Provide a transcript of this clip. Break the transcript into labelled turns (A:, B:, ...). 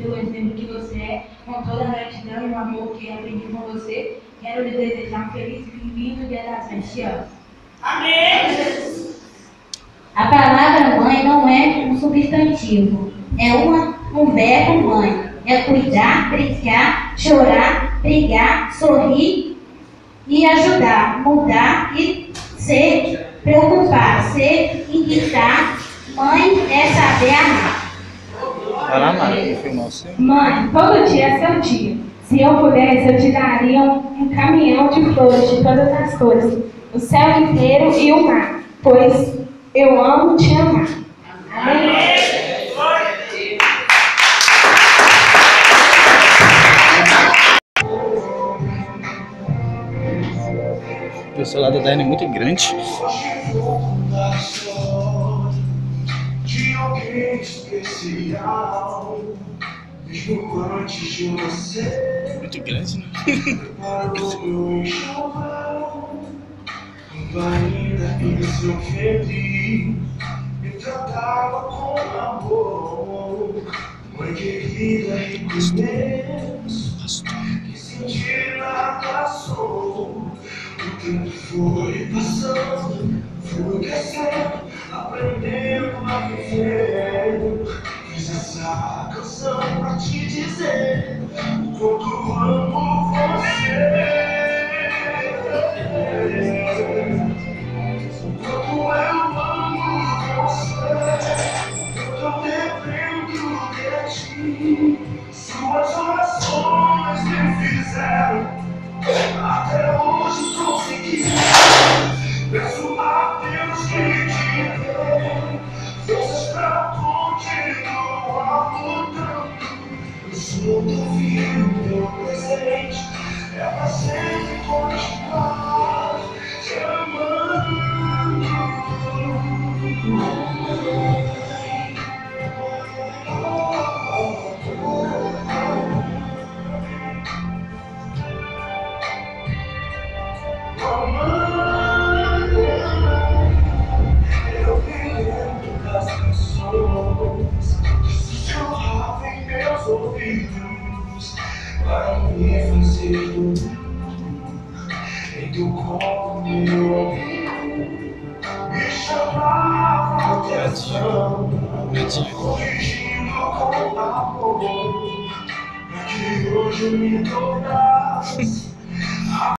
A: pelo exemplo que você é, com toda a gratidão e o amor que aprendi com você, quero lhe desejar um feliz e vivido Dia das Mães. Te amo.
B: Amém!
C: A palavra mãe não é um substantivo, é um verbo mãe. É cuidar, brincar, chorar, brigar, sorrir e ajudar, mudar e ser, preocupar, ser, irritar. Mãe é saber amar.
D: Vai lá, Mari, filmar o seu.
E: Mãe, todo dia é seu dia. Se eu pudesse, eu te daria um caminhão de flores de todas as cores, o céu inteiro e o mar, pois eu amo te amar. Amém?
D: O celular da Daiane é muito grande.
F: De alguém especial, mesmo antes de você.
D: Muito grande, né?
F: Parou meu enxoval, ainda que se ofendi, me tratava com amor. Mãe querida, reconheço que senti nada sou. O tempo foi passando, fui crescendo, aprendendo a viver. Fiz essa canção pra te dizer o quanto amo você. O quanto eu amo você. O quanto eu dependo de ti. Suas orações me fizeram até hoje consegui. Peço a Deus que te dê forças pra continuar lutando. Eu sou teu filho, teu presente é pra sempre continuar te amando. Eu me lembro das canções que sussurravam em meus ouvidos para me fazer dormir em teu colo, meu amigo. Me chamava a atenção, corrigindo com amor, para que hoje eu me tornasse